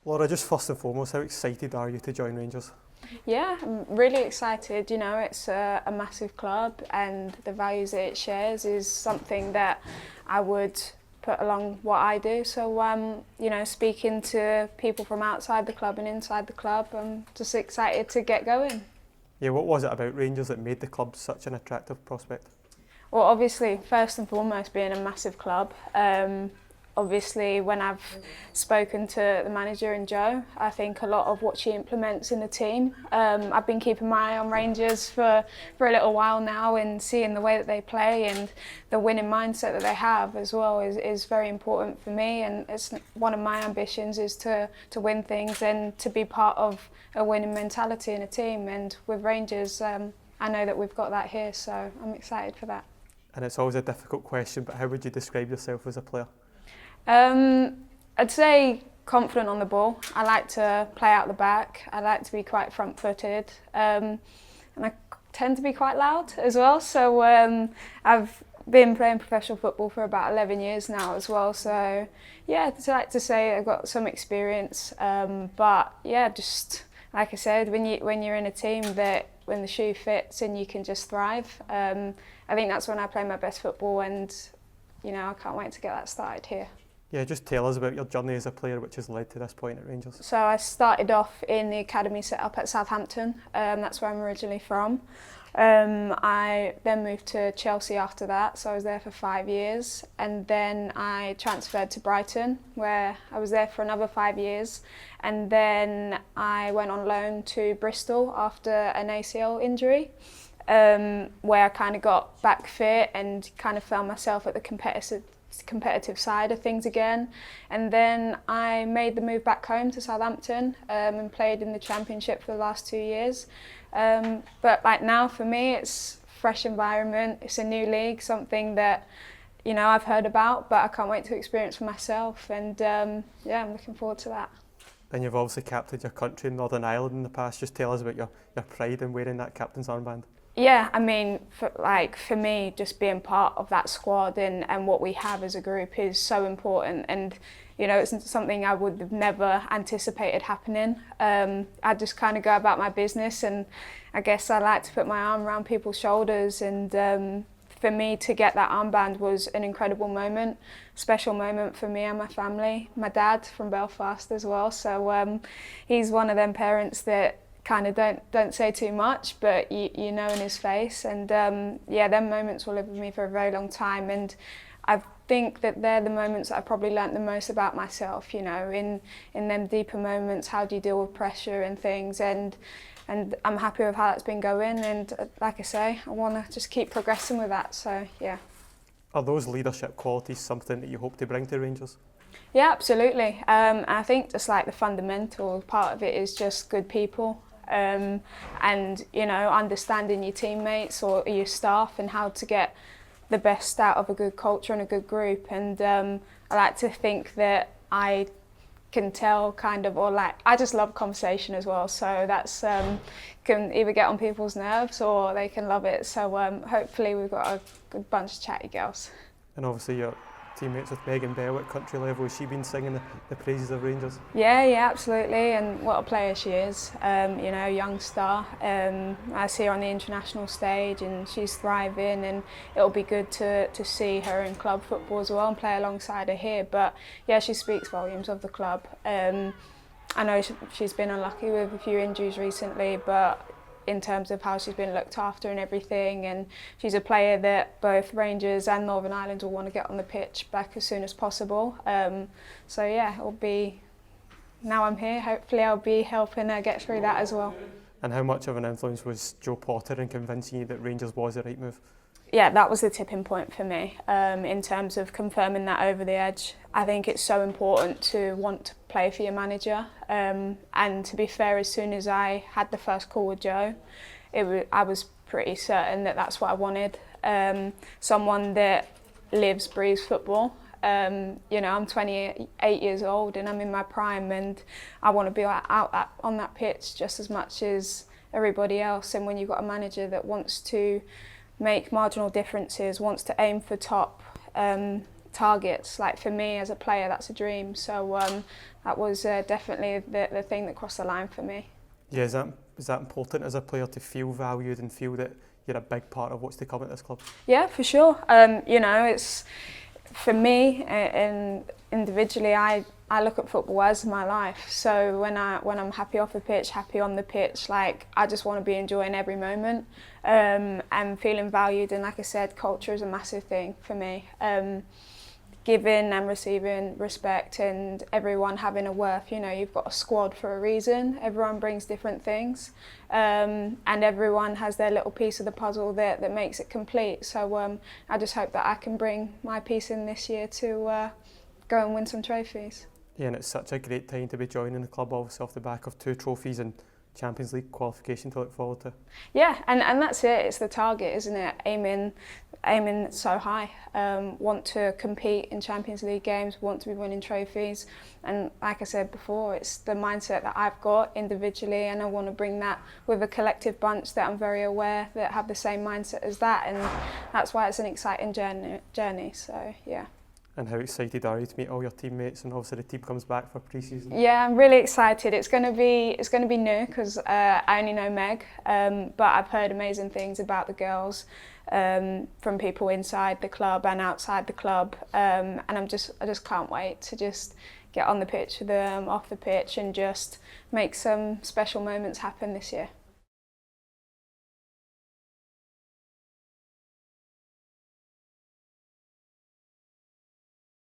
Laura, just first and foremost, how excited are you to join Rangers? Yeah, I'm really excited. You know, it's a massive club and the values that it shares is something that I would put along what I do. So, you know, speaking to people from outside the club and inside the club, I'm just excited to get going. Yeah, what was it about Rangers that made the club such an attractive prospect? Well, obviously, first and foremost, being a massive club. Obviously, when I've spoken to the manager and Joe, I think a lot of what she implements in the team. I've been keeping my eye on Rangers for a little while now, and seeing the way that they play and the winning mindset that they have as well is very important for me. And it's one of my ambitions is to win things and to be part of a winning mentality in a team. And with Rangers, I know that we've got that here, so I'm excited for that. And it's always a difficult question, but how would you describe yourself as a player? I'd say confident on the ball. I like to play out the back. I like to be quite front-footed, and I tend to be quite loud as well. So I've been playing professional football for about 11 years now as well. So yeah, I'd like to say I've got some experience. But yeah, just like I said, when you're in a team that when the shoe fits and you can just thrive, I think that's when I play my best football, and you know, I can't wait to get that started here. Yeah, just tell us about your journey as a player which has led to this point at Rangers. So I started off in the academy set up at Southampton. That's where I'm originally from. I then moved to Chelsea after that, so I was there for 5 years. And then I transferred to Brighton, where I was there for another 5 years. And then I went on loan to Bristol after an ACL injury, where I kind of got back fit and kind of found myself at the competitive side of things again. And then I made the move back home to Southampton and played in the Championship for the last 2 years. But like now for me it's fresh environment, it's a new league, something that you know I've heard about, but I can't wait to experience for myself, and yeah, I'm looking forward to that. And you've obviously captained your country in Northern Ireland in the past. Just tell us about your pride in wearing that captain's armband. Yeah, I mean, for me, just being part of that squad and what we have as a group is so important. And, you know, it's something I would have never anticipated happening. I just kind of go about my business, and I guess I like to put my arm around people's shoulders. And for me to get that armband was an incredible moment, special moment for me and my family. My dad from Belfast as well, so he's one of them parents that kind of don't say too much, but you know in his face. And yeah, them moments will live with me for a very long time, and I think that they're the moments that I probably learnt the most about myself, you know, in them deeper moments. How do you deal with pressure and things, and I'm happy with how that's been going, and like I say, I want to just keep progressing with that, so yeah. Are those leadership qualities something that you hope to bring to Rangers? Yeah, absolutely. I think just like the fundamental part of it is just good people. And you know, understanding your teammates or your staff and how to get the best out of a good culture and a good group. And I like to think that I can tell kind of, or like, I just love conversation as well, so that's can either get on people's nerves or they can love it. So hopefully we've got a good bunch of chatty girls. And obviously your teammates with Megan Bell at country level, has she been singing the praises of Rangers? Yeah, absolutely, and what a player she is. You know, young star. I see her on the international stage and she's thriving, and it'll be good to see her in club football as well and play alongside her here. But yeah, she speaks volumes of the club. I know she's been unlucky with a few injuries recently, but in terms of how she's been looked after and everything, and she's a player that both Rangers and Northern Ireland will want to get on the pitch back as soon as possible. So yeah, it'll be, now I'm here, hopefully I'll be helping her get through that as well. And how much of an influence was Joe Potter in convincing you that Rangers was the right move? Yeah, that was the tipping point for me in terms of confirming that over the edge. I think it's so important to want to play for your manager, and to be fair, as soon as I had the first call with Joe, I was pretty certain that that's what I wanted. Someone that lives, breathes football. You know, I'm 28 years old and I'm in my prime, and I want to be out on that pitch just as much as everybody else. And when you've got a manager that wants to make marginal differences, wants to aim for top targets, like for me as a player, that's a dream. So that was definitely the thing that crossed the line for me. Yeah, is that important as a player to feel valued and feel that you're a big part of what's to come at this club? Yeah, for sure. You know, it's for me and individually, I look at football as my life. So when I'm happy off the pitch, happy on the pitch, like I just want to be enjoying every moment and feeling valued. And like I said, culture is a massive thing for me. Giving and receiving respect and everyone having a worth. You know, you've got a squad for a reason. Everyone brings different things and everyone has their little piece of the puzzle that makes it complete. So I just hope that I can bring my piece in this year to go and win some trophies. Yeah, and it's such a great time to be joining the club, obviously off the back of 2 trophies and Champions League qualification to look forward to. Yeah, and that's it. It's the target, isn't it? Aiming so high. Want to compete in Champions League games, want to be winning trophies. And like I said before, it's the mindset that I've got individually, and I want to bring that with a collective bunch that I'm very aware that have the same mindset as that. And that's why it's an exciting journey. So, yeah. And how excited are you to meet all your teammates and obviously the team comes back for pre-season? Yeah, I'm really excited. It's going to be new because I only know Meg, but I've heard amazing things about the girls from people inside the club and outside the club, and I just can't wait to just get on the pitch with them, off the pitch, and just make some special moments happen this year.